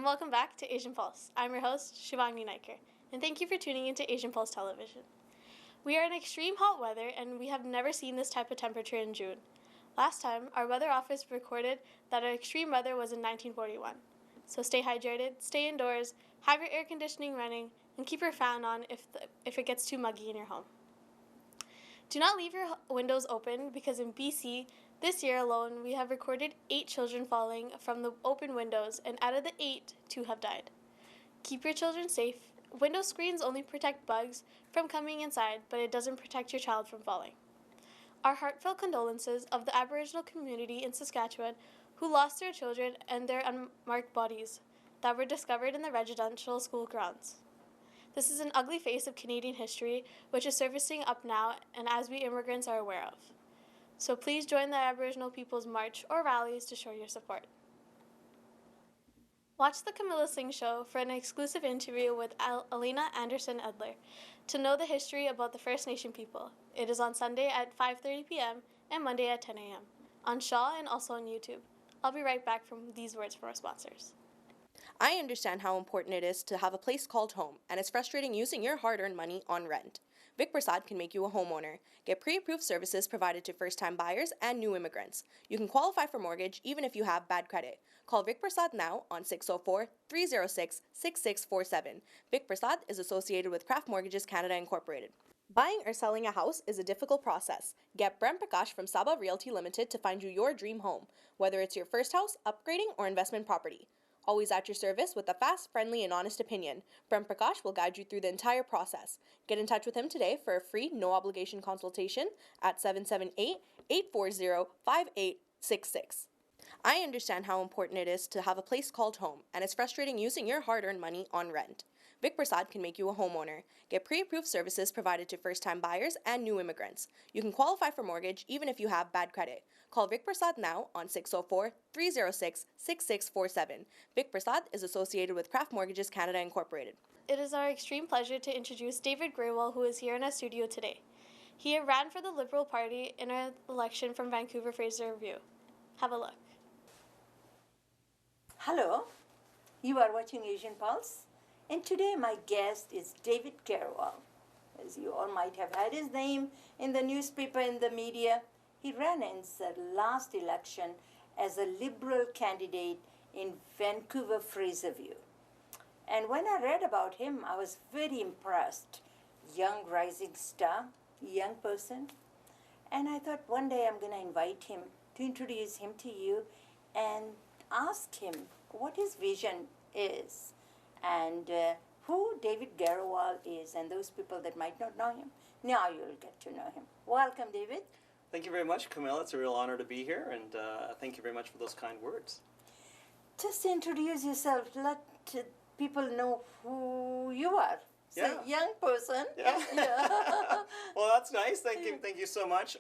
and welcome back to Asian Pulse. I'm your host, Shivani Naiker, and thank you for tuning into Asian Pulse Television. We are in extreme hot weather, and we have never seen this type of temperature in June. Last time, our weather office recorded that our extreme weather was in 1941. So stay hydrated, stay indoors, have your air conditioning running, and keep your fan on if it gets too muggy in your home. Do not leave your windows open because in BC, this year alone, we have recorded 8 children falling from the open windows, and out of the 8, 2 have died. Keep your children safe. Window screens only protect bugs from coming inside, but it doesn't protect your child from falling. Our heartfelt condolences of the Aboriginal community in Saskatchewan who lost their children and their unmarked bodies that were discovered in the residential school grounds. This is an ugly face of Canadian history, which is surfacing up now and as we immigrants are aware of. So please join the Aboriginal people's march or rallies to show your support. Watch the Camilla Singh Show for an exclusive interview with Alina Anderson Edler to know the history about the First Nation people. It is on Sunday at 5:30 p.m. and Monday at 10 a.m. on Shaw and also on YouTube. I'll be right back from these words from our sponsors. I understand how important it is to have a place called home, and it's frustrating using your hard-earned money on rent. Vic Prasad can make you a homeowner. Get pre-approved services provided to first-time buyers and new immigrants. You can qualify for mortgage even if you have bad credit. Call Vic Prasad now on 604-306-6647. Vic Prasad is associated with Craft Mortgages Canada Incorporated. Buying or selling a house is a difficult process. Get Brent Prakash from Saba Realty Limited to find you your dream home, whether it's your first house, upgrading, or investment property. Always at your service with a fast, friendly, and honest opinion. Brent Prakash will guide you through the entire process. Get in touch with him today for a free, no-obligation consultation at 778-840-5866. I understand how important it is to have a place called home, and it's frustrating using your hard-earned money on rent. Vic Prasad can make you a homeowner. Get pre-approved services provided to first-time buyers and new immigrants. You can qualify for mortgage even if you have bad credit. Call Vic Prasad now on 604-306-6647. Vic Prasad is associated with Craft Mortgages Canada Incorporated. It is our extreme pleasure to introduce David Greywell, who is here in our studio today. He ran for the Liberal Party in our election from Vancouver Fraser Review. Have a look. Hello, you are watching Asian Pulse, and today my guest is David Greywell. As you all might have heard his name in the newspaper, in the media, he ran in the last election as a Liberal candidate in Vancouver Fraserview. And when I read about him, I was very impressed. Young rising star, young person. And I thought one day I'm going to invite him to introduce him to you and ask him what his vision is and who David Greywell is, and those people that might not know him. Now you'll get to know him. Welcome, David. Thank you very much, Camilla. It's a real honor to be here, and thank you very much for those kind words. Just introduce yourself. Let people know who you are. So, Yeah. young person. Yeah. Yeah. Well, that's nice. Thank you so much.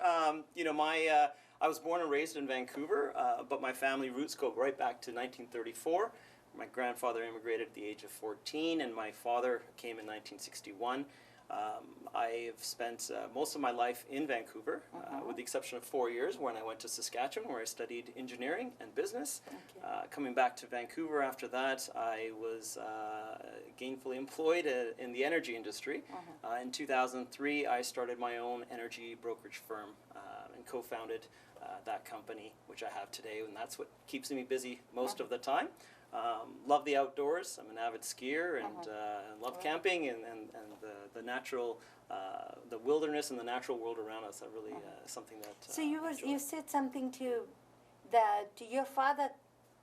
I was born and raised in Vancouver, but my family roots go right back to 1934. My grandfather immigrated at the age of 14, and my father came in 1961. I've spent most of my life in Vancouver, with the exception of 4 years when I went to Saskatchewan, where I studied engineering and business. Okay. Coming back to Vancouver after that, I was gainfully employed in the energy industry. In 2003, I started my own energy brokerage firm and co-founded that company, which I have today, and that's what keeps me busy most of the time. Love the outdoors. I'm an avid skier and love camping and the natural, the wilderness and the natural world around us. Are really something that. So you I enjoy. you said something too, that your father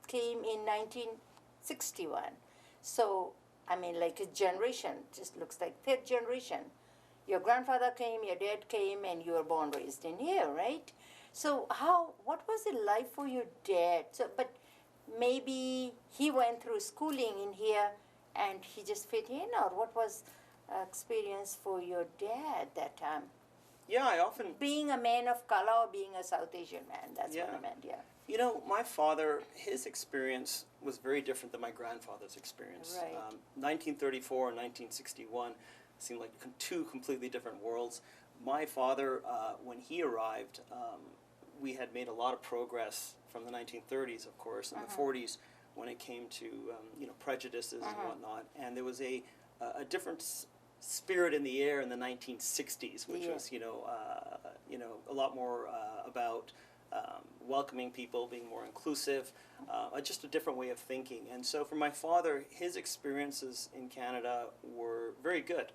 came in 1961. So I mean, like a generation, just looks like third generation. Your grandfather came, your dad came, and you were born raised in here, right? So what was it like for your dad? So, but maybe he went through schooling in here and he just fit in, or what was experience for your dad that time? Yeah, I often. Being a man of color or being a South Asian man, that's what Yeah. I meant, yeah. You know, my father, his experience was very different than my grandfather's experience. Right. 1934 and 1961 seemed like two completely different worlds. My father, when he arrived, we had made a lot of progress from the 1930s, of course, and the 40s. when it came to prejudices and whatnot, and there was a different spirit in the air in the 1960s, which was a lot more about welcoming people, being more inclusive, just a different way of thinking. And so for my father, his experiences in Canada were very good.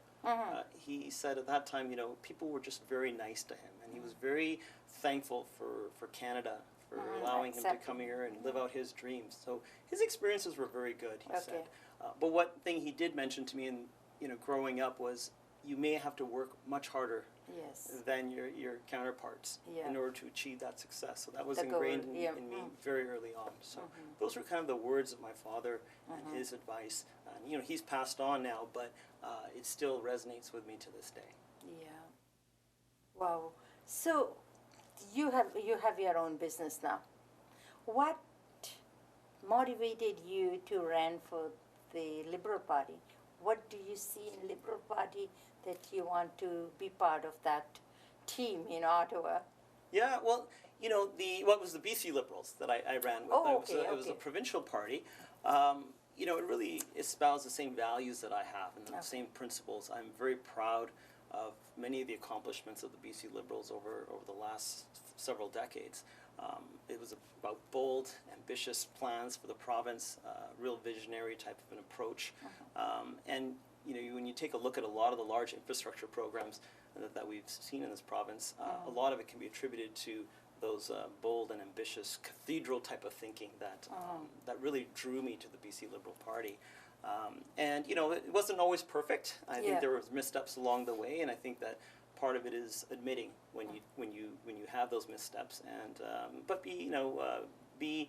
He said at that time, people were just very nice to him, and he was very thankful for Canada, for allowing him to come here and live out his dreams. So his experiences were very good, he said. But one thing he did mention to me in growing up was you may have to work much harder than your counterparts in order to achieve that success. So that was ingrained in me very early on. So those were kind of the words of my father and his advice. And he's passed on now, but it still resonates with me to this day. Yeah. Wow. So you have your own business now. What motivated you to run for the Liberal Party? What do you see in Liberal Party that you want to be part of that team in Ottawa? Yeah, well, what was the BC Liberals that I ran with? It was a provincial party. It really espoused the same values that I have and the same principles. I'm very proud of many of the accomplishments of the BC Liberals over the last several decades. It was about bold, ambitious plans for the province, real visionary type of an approach. And when you take a look at a lot of the large infrastructure programs that we've seen in this province, a lot of it can be attributed to those bold and ambitious cathedral type of thinking that really drew me to the BC Liberal Party. And it wasn't always perfect. I think there was missteps along the way, and I think that part of it is admitting when you have those missteps, and but be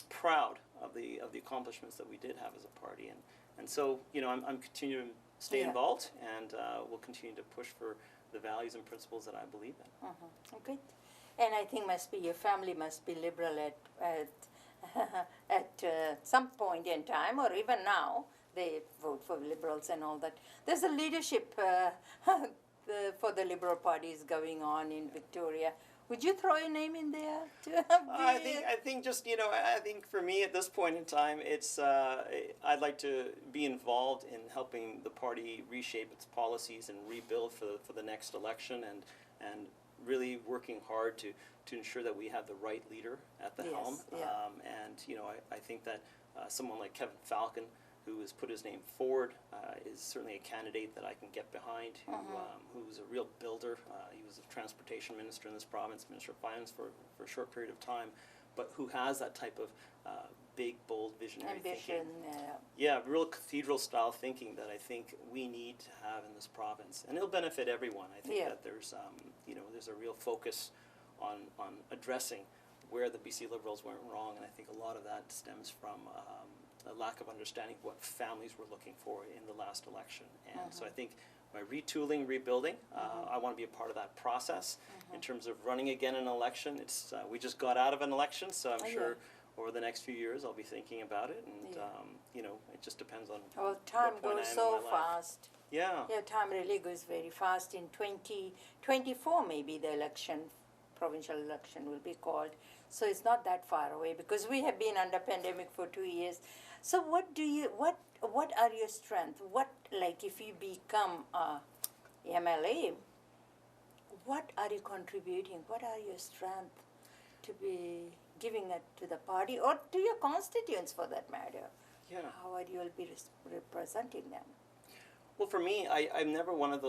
proud of the accomplishments that we did have as a party, and so I'm continuing to stay involved, and we'll continue to push for the values and principles that I believe in. Okay, and I think your family must be liberal at some point in time, or even now they vote for Liberals and all that. There's a leadership for the Liberal Party is going on in Victoria. Would you throw your name in there? I think for me at this point in time, it's I'd like to be involved in helping the party reshape its policies and rebuild for the next election, and really working hard to ensure that we have the right leader at the helm. I think that someone like Kevin Falcon, who has put his name forward, is certainly a candidate that I can get behind, who's a real builder. He was a transportation minister in this province, Minister of Finance for a short period of time, but who has that type of big, bold, visionary thinking. Real cathedral-style thinking that I think we need to have in this province. And it'll benefit everyone. I think that there's a real focus on addressing where the BC Liberals went wrong, and I think a lot of that stems from a lack of understanding of what families were looking for in the last election. And so I think by retooling, rebuilding, I want to be a part of that process. In terms of running again an election, it's we just got out of an election, so I'm sure over the next few years I'll be thinking about it, and it just depends on time goes so fast. Yeah, time really goes very fast. In 2024 maybe the provincial election will be called, so it's not that far away, because we have been under pandemic for 2 years. So what are your strengths? If you become a MLA, what are you contributing? What are your strengths to be giving it to the party, or to your constituents for that matter? How are you will be representing them? Well, for me, I'm one of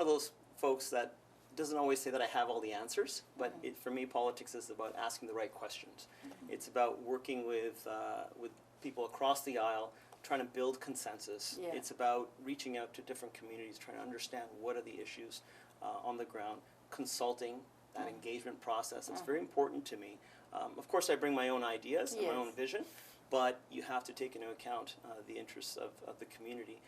those folks that doesn't always say that I have all the answers, but for me, politics is about asking the right questions. It's about working with people across the aisle, trying to build consensus. It's about reaching out to different communities, trying to understand what are the issues on the ground, consulting, that engagement process. It's very important to me. Of course, I bring my own ideas and my own vision, but you have to take into account the interests of the community.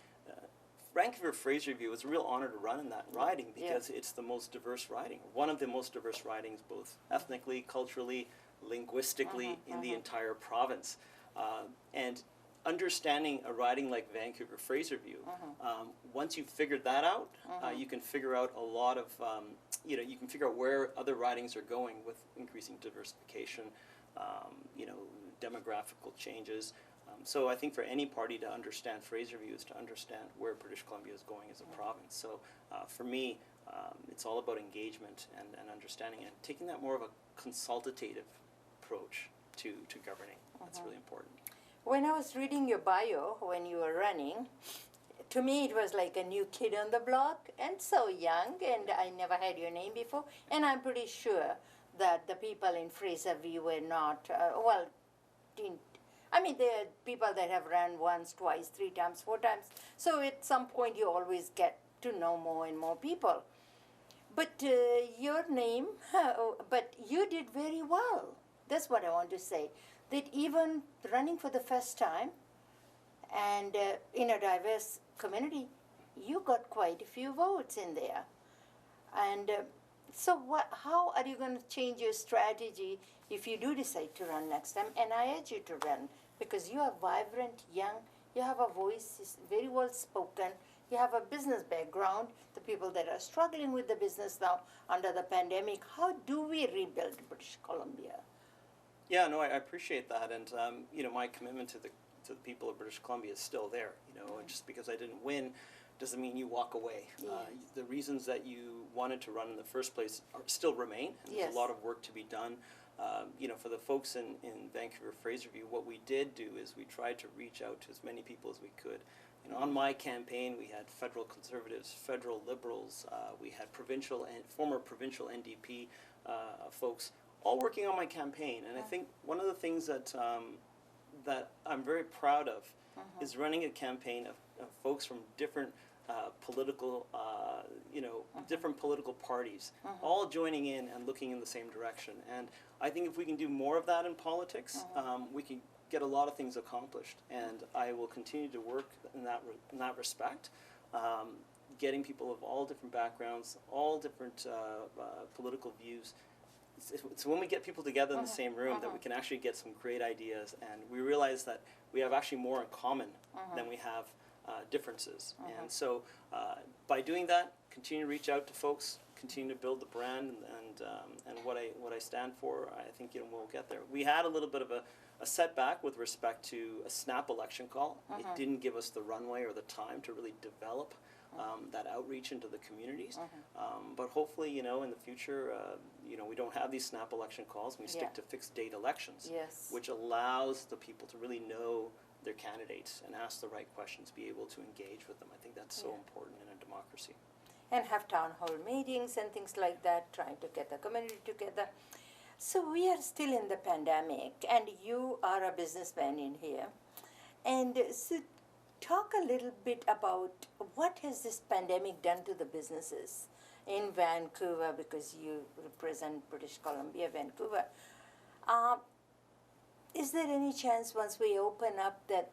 Vancouver-Fraserview was a real honor to run in that riding, because it's the most diverse riding, one of the most diverse ridings, both ethnically, culturally, linguistically, in the entire province. And understanding a riding like Vancouver-Fraserview, once you've figured that out, you can figure out a lot of, you can figure out where other ridings are going with increasing diversification, demographical changes. So I think for any party to understand Fraserview is to understand where British Columbia is going as a province. So for me, it's all about engagement and understanding and taking that more of a consultative approach to governing. That's really important. When I was reading your bio when you were running, to me it was like a new kid on the block and so young, and I never had your name before, and I'm pretty sure that the people in Fraserview were not, didn't, I mean, there are people that have run once, twice, 3 times, 4 times, so at some point you always get to know more and more people. But your name, but you did very well. That's what I want to say. That even running for the first time and in a diverse community, you got quite a few votes in there. And so how are you going to change your strategy if you do decide to run next time? And I urge you to run because you are vibrant, young, you have a voice, is very well spoken, you have a business background. The people that are struggling with the business now under the pandemic, how do we rebuild British Columbia? Yeah, no, I appreciate that, and my commitment to the people of British Columbia is still there. And just because I didn't win doesn't mean you walk away. Yes. The reasons that you wanted to run in the first place still remain. And Yes. There's a lot of work to be done. For the folks in Vancouver Fraserview, what we did do is we tried to reach out to as many people as we could. On my campaign, we had federal Conservatives, federal Liberals, we had provincial and former provincial NDP folks, all working on my campaign. And I think one of the things that I'm very proud of is running a campaign of folks from different political, different political parties, all joining in and looking in the same direction. And I think if we can do more of that in politics, we can get a lot of things accomplished. And I will continue to work in that respect. Getting people of all different backgrounds, all different political views. It's when we get people together in the same room that we can actually get some great ideas, and we realize that we have actually more in common than we have differences. And so by doing that, continue to reach out to folks, continue to build the brand and what I stand for. I think we'll get there. We had a little bit of a setback with respect to a snap election call. It didn't give us the runway or the time to really develop that outreach into the communities. But hopefully, in the future, we don't have these snap election calls. We stick to fixed date elections, Yes. which allows the people to really know their candidates and ask the right questions, be able to engage with them. I think that's so important in a democracy. And have town hall meetings and things like that, trying to get the community together. So we are still in the pandemic, and you are a businessman in here. And so talk a little bit about what has this pandemic done to the businesses in Vancouver, because you represent British Columbia, Vancouver. Is there any chance once we open up that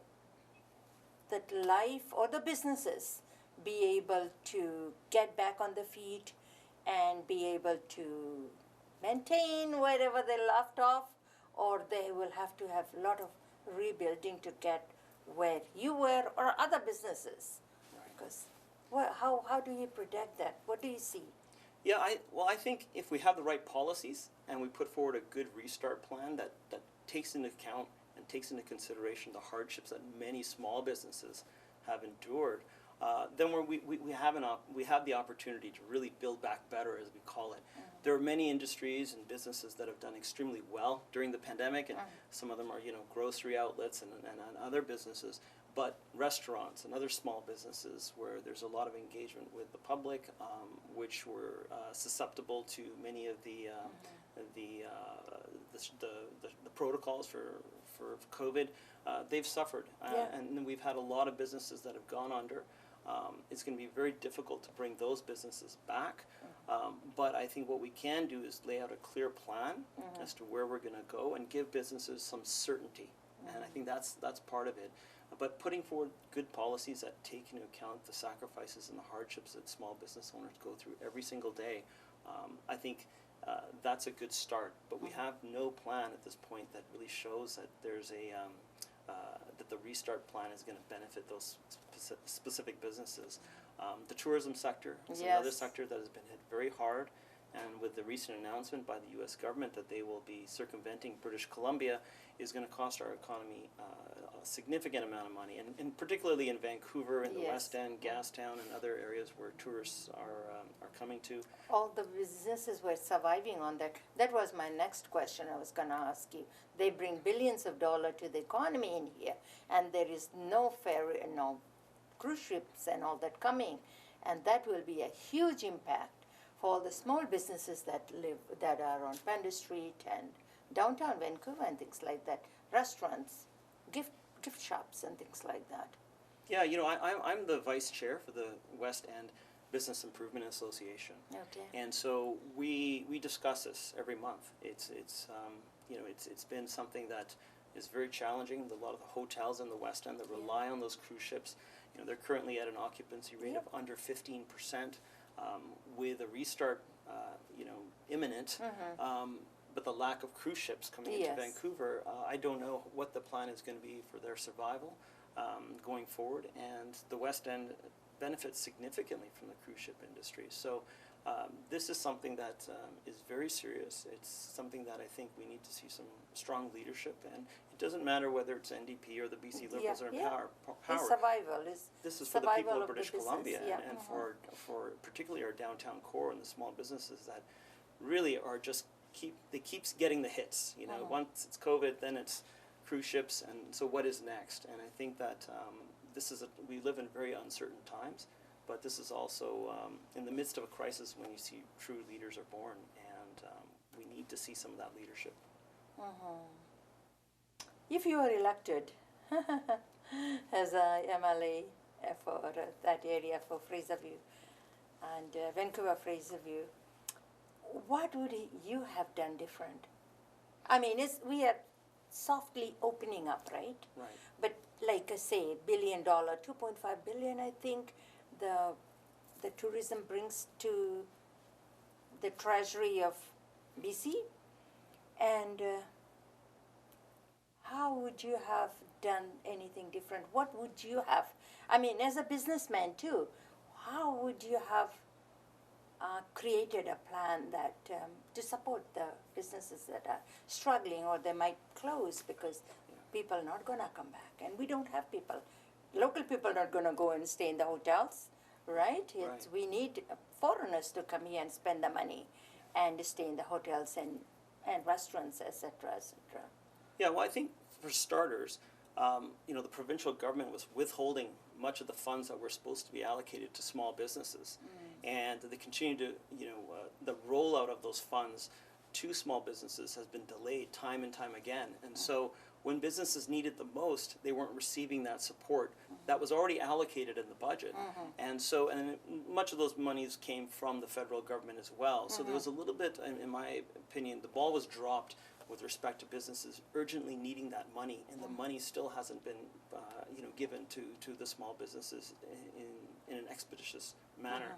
life or the businesses be able to get back on the feet and be able to maintain wherever they left off, or they will have to have a lot of rebuilding to get where you were or other businesses? Because how do you protect that? What do you see? Yeah, I think if we have the right policies and we put forward a good restart plan that takes into account and takes into consideration the hardships that many small businesses have endured, then we have the opportunity to really build back better, as we call it. There are many industries and businesses that have done extremely well during the pandemic, and some of them are grocery outlets and other businesses. But restaurants and other small businesses where there's a lot of engagement with the public, which were susceptible to many of the protocols for COVID, they've suffered, and we've had a lot of businesses that have gone under. It's going to be very difficult to bring those businesses back, but I think what we can do is lay out a clear plan as to where we're going to go and give businesses some certainty, and I think that's part of it. But putting forward good policies that take into account the sacrifices and the hardships that small business owners go through every single day, I think that's a good start. But we have no plan at this point that really shows that there's that the restart plan is going to benefit those specific businesses. The tourism sector is another sector that has been hit very hard, And with the recent announcement by the U.S. government that they will be circumventing British Columbia, is going to cost our economy a significant amount of money, and particularly in Vancouver, in the Yes. West End, Gastown, and other areas where tourists are coming to. All the businesses were surviving on that. That was my next question I was going to ask you. They bring billions of dollars to the economy in here, and there is no ferry, no cruise ships and all that coming, and that will be a huge impact for all the small businesses that are on Pender Street and downtown Vancouver and things like that, restaurants, gift shops and things like that. Yeah, I'm the vice chair for the West End Business Improvement Association. Okay. And so we discuss this every month. It's been something that is very challenging. A lot of the hotels in the West End that rely on those cruise ships, they're currently at an occupancy rate of under 15%. With a restart, imminent. But the lack of cruise ships coming into Yes. Vancouver, I don't know what the plan is going to be for their survival going forward. And the West End benefits significantly from the cruise ship industry. So this is something that is very serious. It's something that I think we need to see some strong leadership. And it doesn't matter whether it's NDP or the BC Liberals are in power. It's survival. This is for the people of British Columbia and for particularly our downtown core and the small businesses that really are just keeps getting the hits. Once it's COVID, then it's cruise ships, and so what is next? And I think that we live in very uncertain times, but this is also in the midst of a crisis when you see true leaders are born, and we need to see some of that leadership. If you are elected as a MLA for that area for Fraserview and Vancouver Fraserview, what would you have done different? I mean, we are softly opening up, right? Right. But like I say, $1 billion, 2.5 billion, I think the tourism brings to the treasury of BC. And how would you have done anything different? What would you have, I mean, as a businessman too, how would you have created a plan that to support the businesses that are struggling or they might close because people are not going to come back, and we don't have people. Local people are not going to go and stay in the hotels, right? We need foreigners to come here and spend the money and stay in the hotels and restaurants, etc., etc. Yeah, well, I think for starters, the provincial government was withholding much of the funds that were supposed to be allocated to small businesses. And they continue to, the rollout of those funds to small businesses has been delayed time and time again. And so when businesses needed the most, they weren't receiving that support that was already allocated in the budget. And so, and much of those monies came from the federal government as well. So there was a little bit, in my opinion, the ball was dropped with respect to businesses urgently needing that money, and the money still hasn't been, given to the small businesses in an expeditious manner.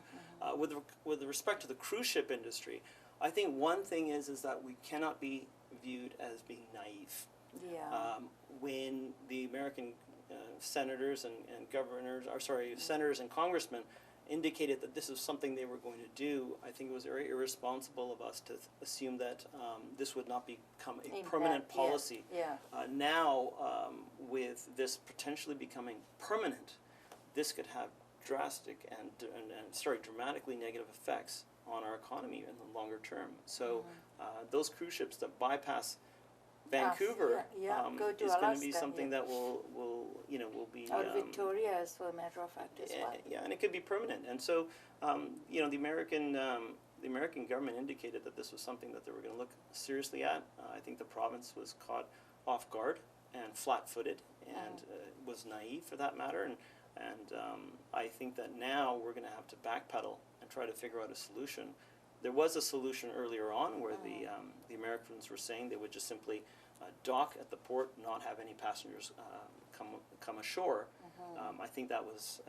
With respect to the cruise ship industry, I think one thing is that we cannot be viewed as being naive. Yeah. When the American senators and senators and congressmen indicated that this is something they were going to do, I think it was very irresponsible of us to assume that this would not become a permanent policy. Now, with this potentially becoming permanent, this could have drastic and dramatically negative effects on our economy in the longer term. So those cruise ships that bypass Vancouver go to is going to Alaska, be something that will be or Victoria, as a matter of fact, as well. Yeah, and it could be permanent. And so, the American government indicated that this was something that they were going to look seriously at. I think the province was caught off guard and flat-footed, and was naive for that matter. And I think that now we're going to have to backpedal and try to figure out a solution. There was a solution earlier on where the Americans were saying they would just simply dock at the port, not have any passengers come ashore. I think that was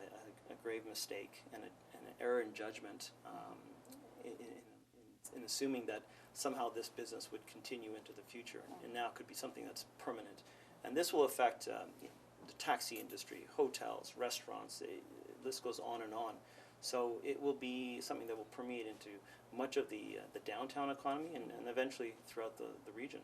a grave mistake and an error in judgment in assuming that somehow this business would continue into the future, and now could be something that's permanent. And this will affect the taxi industry, hotels, restaurants, the list goes on and on. So it will be something that will permeate into much of the downtown economy and eventually throughout the region.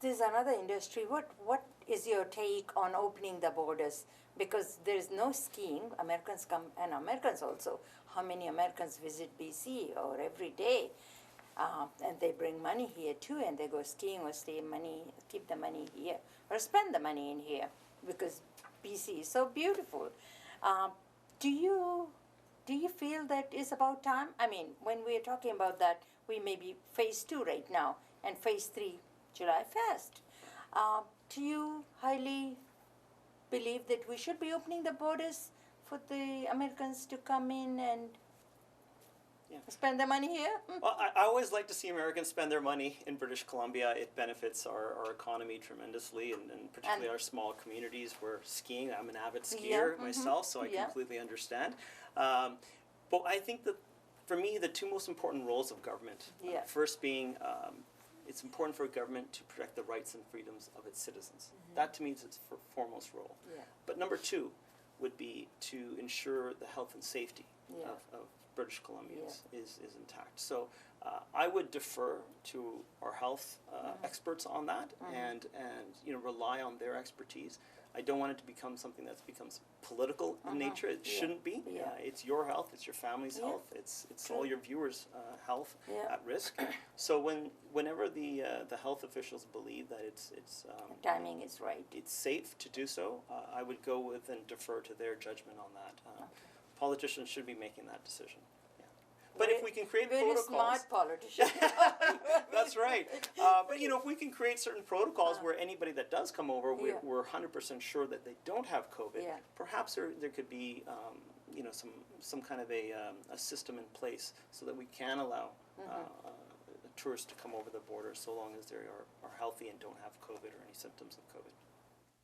There's another industry. What is your take on opening the borders? Because there's no skiing. Americans come, and Americans also. How many Americans visit BC or every day? And they bring money here too, and they go skiing or keep the money here, or spend the money in here because BC is so beautiful. Do you feel that it's about time? I mean, when we are talking about that, we may be phase 2 right now, and phase 3, July 1st. Do you highly believe that we should be opening the borders for the Americans to come in and spend their money here? Well, I always like to see Americans spend their money in British Columbia. It benefits our economy tremendously, and particularly our small communities where skiing, I'm an avid skier myself, so I completely understand. But I think that, for me, the two most important roles of government, first being it's important for a government to protect the rights and freedoms of its citizens. That, to me, is its foremost role. But number 2 would be to ensure the health and safety of British Columbians is intact. So I would defer to our health experts on that and rely on their expertise. I don't want it to become something that becomes political in nature. It shouldn't be. It's your health. It's your family's health. It's all your viewers' health at risk. So whenever the health officials believe that it's timing is right, it's safe to do so, I would go with and defer to their judgment on that. Politicians should be making that decision. But if we can create protocols, smart politician. That's right. But if we can create certain protocols where anybody that does come over, we're 100% sure that they don't have COVID. Perhaps there could be some kind of a system in place so that we can allow tourists to come over the border so long as they are healthy and don't have COVID or any symptoms of COVID.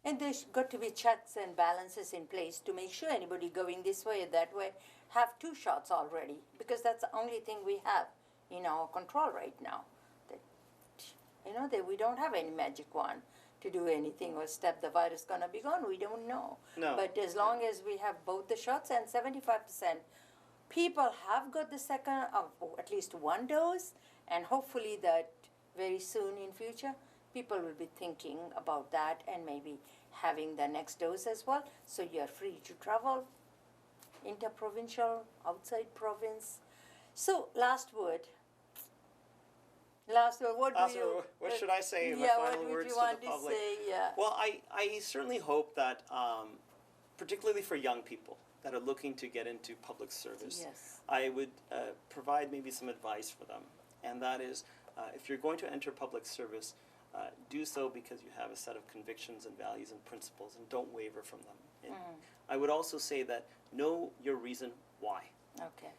And there's got to be checks and balances in place to make sure anybody going this way or that way have 2 shots already, because that's the only thing we have in our control right now. That we don't have any magic wand to do anything or step the virus gonna be gone. We don't know. No. But as long as we have both the shots, and 75% people have got the second, or at least 1 dose, and hopefully that very soon in future people will be thinking about that and maybe having the next dose as well. So you're free to travel, interprovincial, outside province. So last word. What should I say in my final words to the public? Well, I certainly hope that, particularly for young people that are looking to get into public service, I would provide maybe some advice for them. And that is, if you're going to enter public service, do so because you have a set of convictions and values and principles, and don't waver from them. And I would also say that know your reason why. Okay.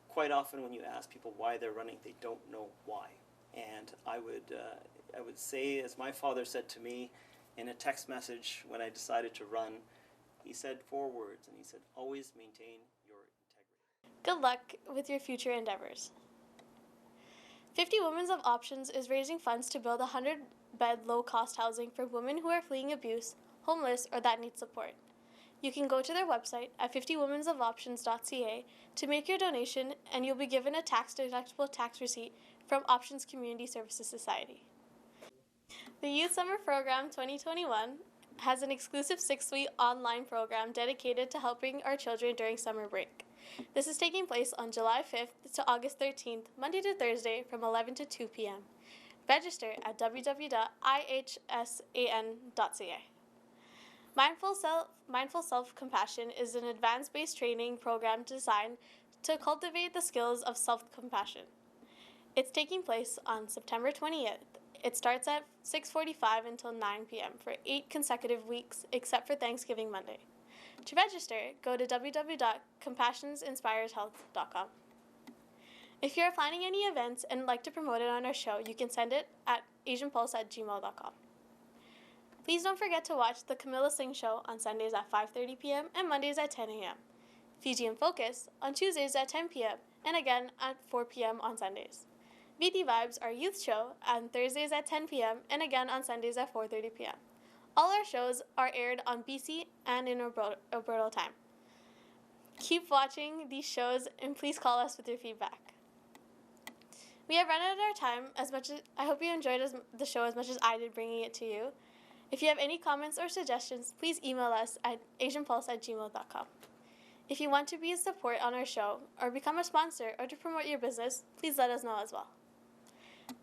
Quite often when you ask people why they're running, they don't know why. And I would say, as my father said to me in a text message when I decided to run, he said 4 words, and he said, always maintain your integrity. Good luck with your future endeavors. 50 Women of Options is raising funds to build 100-bed low-cost housing for women who are fleeing abuse, homeless, or that need support. You can go to their website at 50womensofoptions.ca to make your donation, and you'll be given a tax-deductible tax receipt from Options Community Services Society. The Youth Summer Program 2021 has an exclusive 6-week online program dedicated to helping our children during summer break. This is taking place on July 5th to August 13th, Monday to Thursday from 11 to 2 p.m. Register at www.ihsan.ca. Mindful Self-Compassion is an advanced-based training program designed to cultivate the skills of self-compassion. It's taking place on September 20th. It starts at 6:45 until 9 p.m. for 8 consecutive weeks, except for Thanksgiving Monday. To register, go to www.compassionsinspireshealth.com. If you're planning any events and would like to promote it on our show, you can send it at asianpulse@gmail.com. Please don't forget to watch The Camilla Singh Show on Sundays at 5:30 p.m. and Mondays at 10 a.m. Fijian Focus on Tuesdays at 10 p.m. and again at 4 p.m. on Sundays. VT Vibes, our youth show, on Thursdays at 10 p.m. and again on Sundays at 4:30 p.m. All our shows are aired on BC and in Alberta time. Keep watching these shows and please call us with your feedback. We have run out of our time. I hope you enjoyed the show as much as I did bringing it to you. If you have any comments or suggestions, please email us at asianpulse@gmail.com. If you want to be a support on our show or become a sponsor or to promote your business, please let us know as well.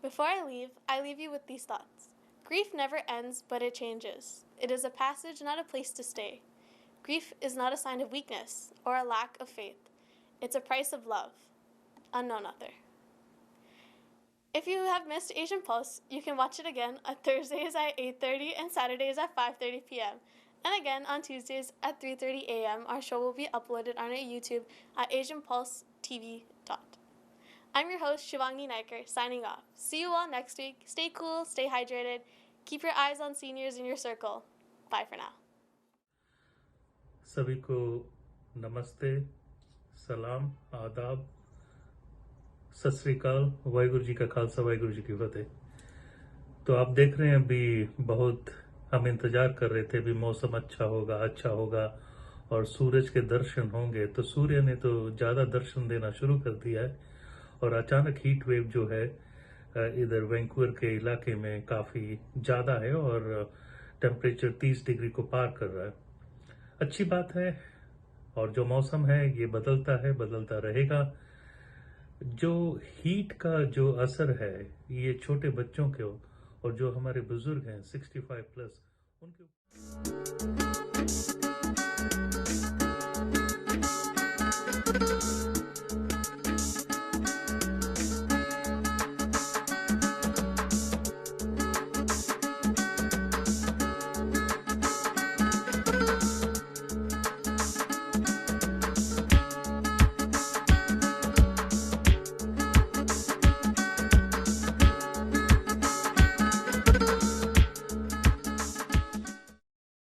Before I leave you with these thoughts. Grief never ends, but it changes. It is a passage, not a place to stay. Grief is not a sign of weakness or a lack of faith. It's a price of love. Unknown author. If you have missed Asian Pulse, you can watch it again on Thursdays at 8:30 and Saturdays at 5:30 p.m. And again on Tuesdays at 3:30 a.m. Our show will be uploaded on our YouTube at asianpulsetv. I'm your host, Shivangni Naiker, signing off. See you all next week. Stay cool, stay hydrated. Keep your eyes on seniors in your circle. Bye for now. सभी को नमस्ते, सलाम, आदाब, सत श्री अकाल, वाहिगुरु जी का खालसा, वाहिगुरु जी की फतेह। तो आप देख रहे हैं अभी बहुत हम इंतजार कर रहे थे, अभी मौसम अच्छा होगा और सूरज के दर्शन होंगे। तो सूर्य ने तो ज़्यादा दर्शन देना शुरू कर दिया है और अचानक हीट वेव जो है इधर वैंकूवर के इलाके में काफ़ी ज़्यादा है और टेम्परेचर 30 डिग्री को पार कर रहा है। अच्छी बात है। और जो मौसम है ये बदलता रहेगा। जो हीट का जो असर है ये छोटे बच्चों के और जो हमारे बुजुर्ग हैं 65 प्लस उनके